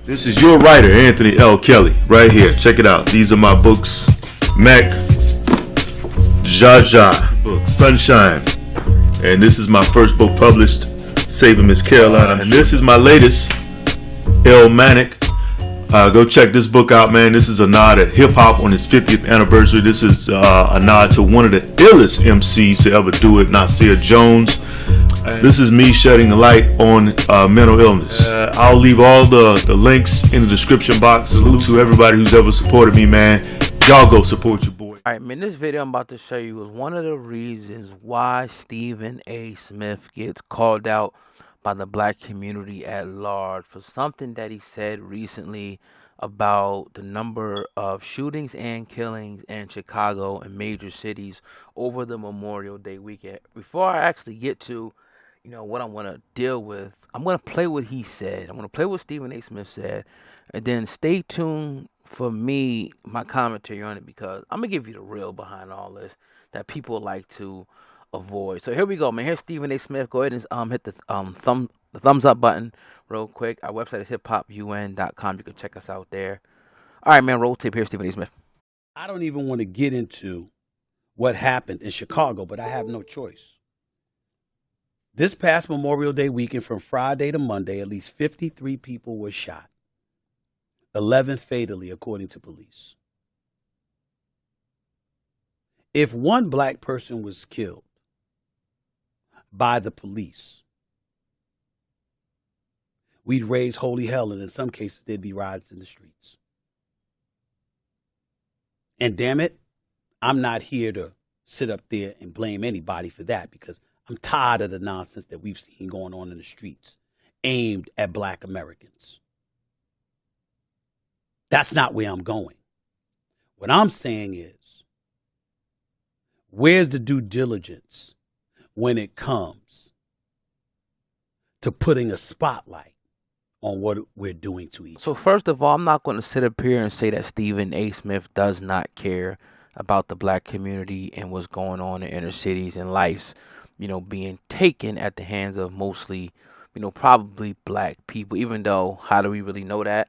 This is your writer, Anthony L. Kelly, right here. Check it out. These are my books. Mac, Jaja, book, Sunshine. And this is my first book published, Saving Miss Caroline. And this is my latest, El Manic. Go check this book out, man. This is a nod at hip-hop on its 50th anniversary. This is a nod to one of the illest MCs to ever do it, Nasir Jones. This is me shedding the light on mental illness. I'll leave all the links in the description box. Salute to everybody who's ever supported me, man. Y'all go support your boy. Alright, man, this video I'm about to show you is one of the reasons why Stephen A. Smith gets called out by the black community at large for something that he said recently about the number of shootings and killings in Chicago and major cities over the Memorial Day weekend. Before I actually get to what I want to deal with, I'm going to play what he said. I'm going to play what Stephen A. Smith said, and then stay tuned for me, my commentary on it, because I'm going to give you the real behind all this that people like to avoid. So here we go, man. Here's Stephen A. Smith. Go ahead and hit the thumbs up button real quick. Our website is hiphopun.com. You can check us out there. All right, man. Roll tape. Here's Stephen A. Smith. I don't even want to get into what happened in Chicago, but I have no choice. This past Memorial Day weekend, from Friday to Monday, at least 53 people were shot, 11 fatally, according to police. If one black person was killed by the police, we'd raise holy hell, and in some cases, there'd be riots in the streets. And damn it, I'm not here to sit up there and blame anybody for that, because I'm tired of the nonsense that we've seen going on in the streets aimed at black Americans. That's not where I'm going. What I'm saying is, where's the due diligence when it comes to putting a spotlight on what we're doing to each other? So first of all, I'm not going to sit up here and say that Stephen A. Smith does not care about the black community and what's going on in inner cities and lives, being taken at the hands of mostly, probably black people, even though how do we really know that?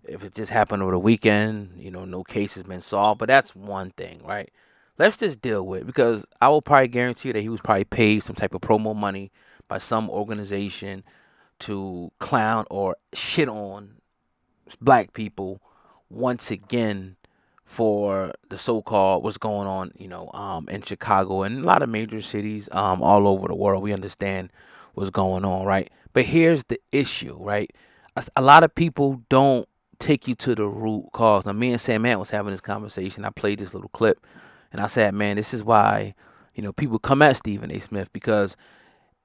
If it just happened over the weekend, no case has been solved, but that's one thing, right? Let's just deal with it, because I will probably guarantee you that he was probably paid some type of promo money by some organization to clown or shit on black people once again for the so-called what's going on, in Chicago and a lot of major cities all over the world. We understand what's going on, right? But here's the issue, right? A lot of people don't take you to the root cause. Now, me and Sam Ant was having this conversation. I played this little clip, and I said, man, this is why, people come at Stephen A. Smith, because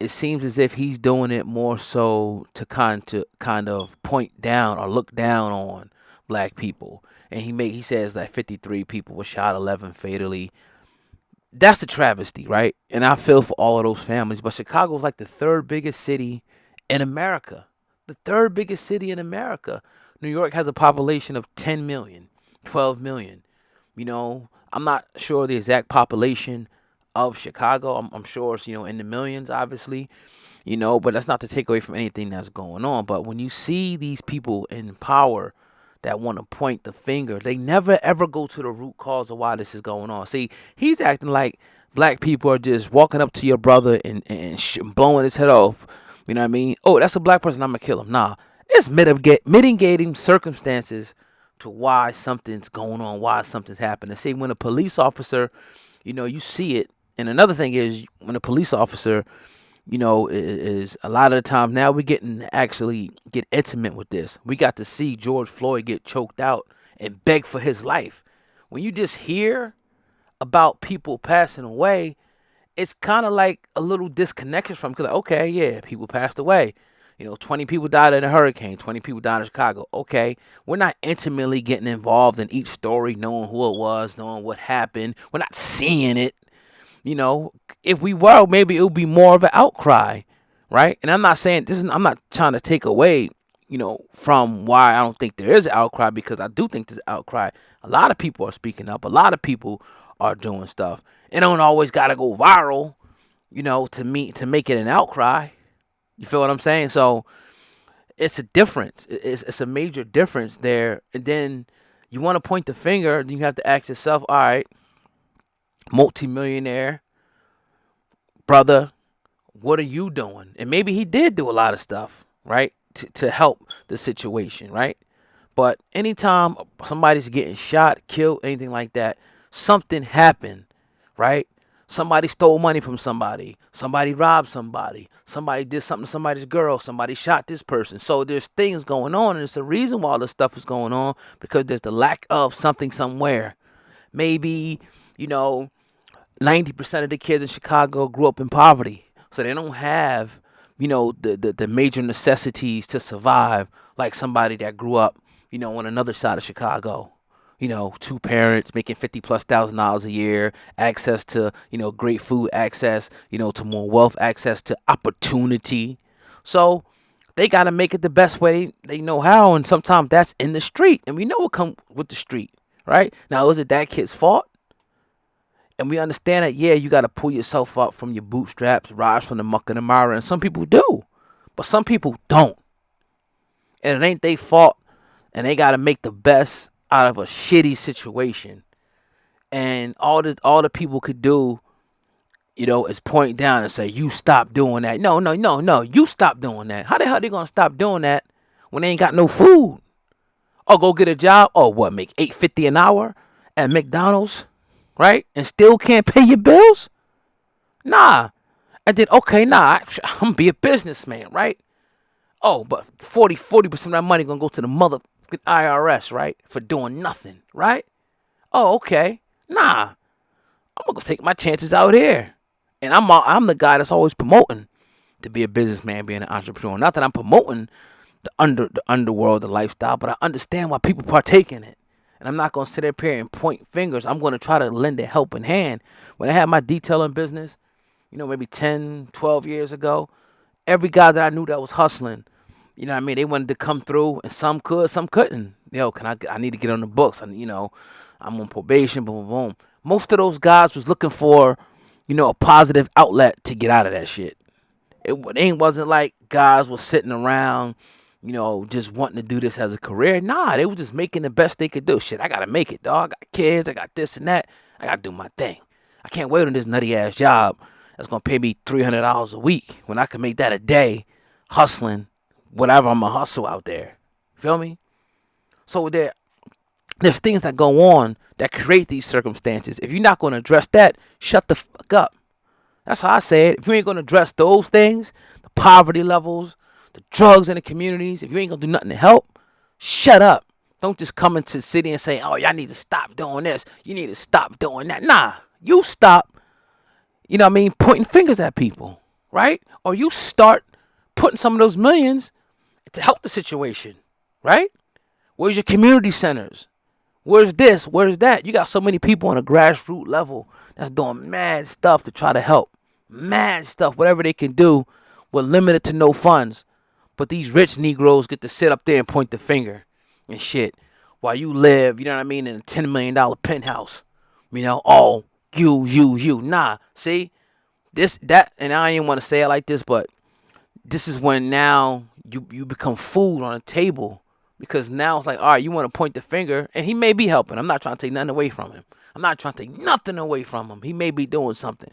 it seems as if he's doing it more so to kind of point down or look down on black people. And he says that 53 people were shot, 11 fatally. That's a travesty, right? And I feel for all of those families. But Chicago's like the third biggest city in America. The third biggest city in America. New York has a population of 10 million, 12 million. I'm not sure the exact population of Chicago. I'm sure it's, in the millions, obviously, but that's not to take away from anything that's going on. But when you see these people in power that want to point the finger, they never ever go to the root cause of why this is going on. See, he's acting like black people are just walking up to your brother and blowing his head off. You know what I mean? Oh, that's a black person, I'm going to kill him. Nah, it's mitigating circumstances to why something's going on, why something's happening. See, when a police officer, you see it. And another thing is, when a police officer, is a lot of the time now we're getting to actually get intimate with this. We got to see George Floyd get choked out and beg for his life. When you just hear about people passing away, it's kind of like a little disconnection from, because okay, yeah, people passed away. 20 people died in a hurricane, 20 people died in Chicago. Okay, we're not intimately getting involved in each story, knowing who it was, knowing what happened. We're not seeing it. If we were, maybe it would be more of an outcry, right? And I'm not saying I'm not trying to take away, from why I don't think there is an outcry, because I do think there's an outcry. A lot of people are speaking up. A lot of people are doing stuff. It don't always got to go viral, to make it an outcry. You feel what I'm saying? So it's a difference. It's a major difference there. And then you want to point the finger, then you have to ask yourself, all right, multimillionaire brother, what are you doing? And maybe he did do a lot of stuff, right, to help the situation, right? But anytime somebody's getting shot, killed, anything like that, something happened, right? Somebody stole money from somebody. Somebody robbed somebody. Somebody did something to somebody's girl. Somebody shot this person. So there's things going on, and it's the reason why all this stuff is going on, because there's the lack of something somewhere. Maybe, 90% of the kids in Chicago grew up in poverty, so they don't have, the major necessities to survive like somebody that grew up, on another side of Chicago. Two parents making $50,000+ a year, access to, great food, access, to more wealth, access to opportunity. So they got to make it the best way they know how. And sometimes that's in the street. And we know what comes with the street, right? Now, is it that kid's fault? And we understand that, yeah, you got to pull yourself up from your bootstraps, rise from the muck and the mire. And some people do, but some people don't. And it ain't their fault. And they got to make the best out of a shitty situation. And all the people could do, is point down and say, you stop doing that. No, you stop doing that. How the hell they going to stop doing that when they ain't got no food? Or go get a job, or what, make $8.50 an hour at McDonald's, right? And still can't pay your bills? Nah. And then, okay, I'm going to be a businessman, right? Oh, but 40% of that money going to go to the motherfucking IRS, right? For doing nothing, right? Oh, okay. Nah. I'm going to take my chances out here. And I'm the guy that's always promoting to be a businessman, being an entrepreneur. Not that I'm promoting the underworld, the lifestyle, but I understand why people partake in it. And I'm not going to sit up here and point fingers. I'm going to try to lend a helping hand. When I had my detailing business, maybe 10, 12 years ago, every guy that I knew that was hustling, they wanted to come through, and some could, some couldn't. I need to get on the books. I'm on probation, boom, boom, boom. Most of those guys was looking for, a positive outlet to get out of that shit. It wasn't like guys was sitting around, just wanting to do this as a career. Nah, they were just making the best they could do. Shit, I got to make it, dog. I got kids, I got this and that. I got to do my thing. I can't wait on this nutty ass job that's going to pay me $300 a week when I can make that a day hustling whatever I'm going to hustle out there. Feel me? So there's things that go on that create these circumstances. If you're not going to address that, shut the fuck up. That's how I say it. If you ain't going to address those things, the poverty levels, the drugs in the communities, if you ain't going to do nothing to help, shut up. Don't just come into the city and say, oh, y'all need to stop doing this. You need to stop doing that. Nah, you stop, pointing fingers at people, right? Or you start putting some of those millions to help the situation, right? Where's your community centers? Where's this? Where's that? You got so many people on a grassroots level that's doing mad stuff to try to help. Mad stuff, whatever they can do with limited to no funds. But these rich Negroes get to sit up there and point the finger and shit while you live, in a $10 million penthouse. Oh, you. Nah, see? That, and I ain't want to say it like this, but this is when now you become food on a table. Because now it's like, all right, you want to point the finger, and he may be helping. I'm not trying to take nothing away from him. He may be doing something.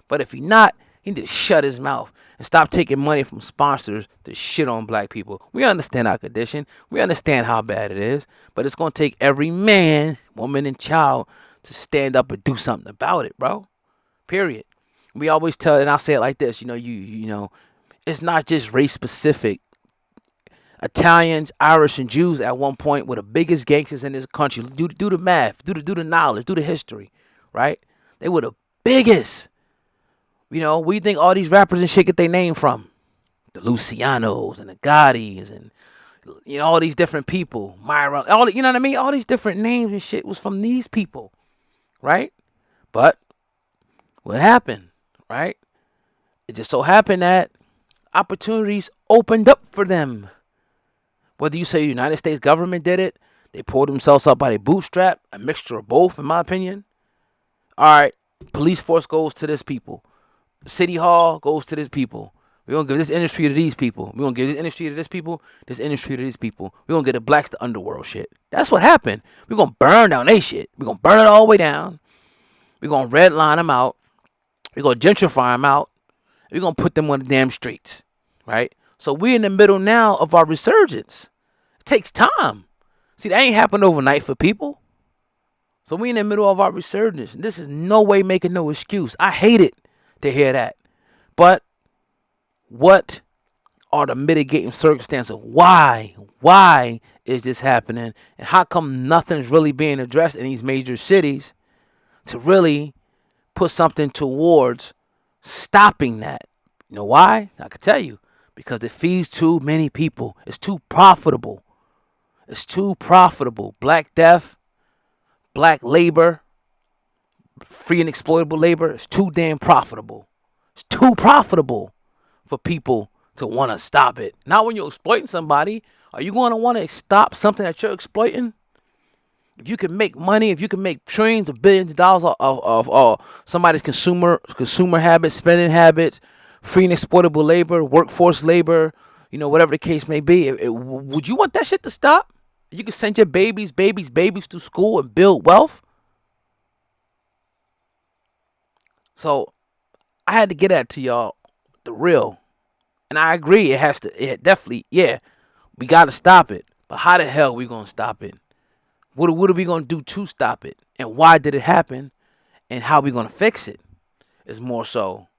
But if he not, he need to shut his mouth and stop taking money from sponsors to shit on black people. We understand our condition. We understand how bad it is. But it's going to take every man, woman, and child to stand up and do something about it, bro. Period. We always tell, and I'll say it like this, it's not just race specific. Italians, Irish, and Jews at one point were the biggest gangsters in this country. Do the math, do the knowledge, do the history, right? They were the biggest. Where you think all these rappers and shit get their name from? The Lucianos and the Gottis and all these different people. Myra, all these different names and shit was from these people, right? But what happened, right? It just so happened that opportunities opened up for them. Whether you say the United States government did it, they pulled themselves up by their bootstrap, a mixture of both, in my opinion. All right, police force goes to this people. City Hall goes to this people. We're going to give this industry to these people. We're going to give this industry to this people, this industry to these people. We're going to get the blacks to underworld shit. That's what happened. We're going to burn down they shit. We're going to burn it all the way down. We're going to redline them out. We're going to gentrify them out. We're going to put them on the damn streets, right? So we're in the middle now of our resurgence. It takes time. See, that ain't happened overnight for people. So we in the middle of our resurgence. This is no way making no excuse. I hate it to hear that. But what are the mitigating circumstances? Why is this happening? And how come nothing's really being addressed in these major cities to really put something towards stopping that? You know why? I can tell you. Because it feeds too many people. It's too profitable. It's too profitable. Black death, black labor, free and exploitable labor, it's too damn profitable. It's too profitable for people to want to stop it. Not when you're exploiting somebody. Are you going to want to stop something that you're exploiting? If you can make money, if you can make trillions of billions of dollars of somebody's consumer habits, spending habits, free and exploitable labor, workforce labor, whatever the case may be, would you want that shit to stop? You can send your babies to school and build wealth. So I had to get that to y'all, the real. And I agree, it definitely, we got to stop it. But how the hell are we going to stop it? What are we going to do to stop it? And why did it happen? And how are we going to fix it? Is more so,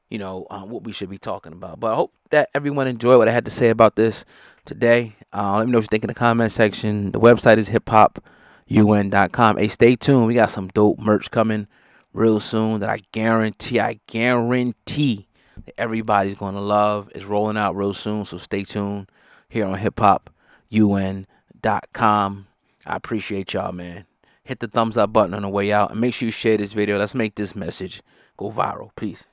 what we should be talking about. But I hope that everyone enjoyed what I had to say about this today. Let me know what you think in the comment section. The website is hiphopun.com. Hey, stay tuned. We got some dope merch coming real soon that I guarantee that everybody's going to love. It's rolling out real soon, so stay tuned here on hiphopun.com. I appreciate y'all, man. Hit the thumbs up button on the way out, and make sure you share this video. Let's make this message go viral. Peace.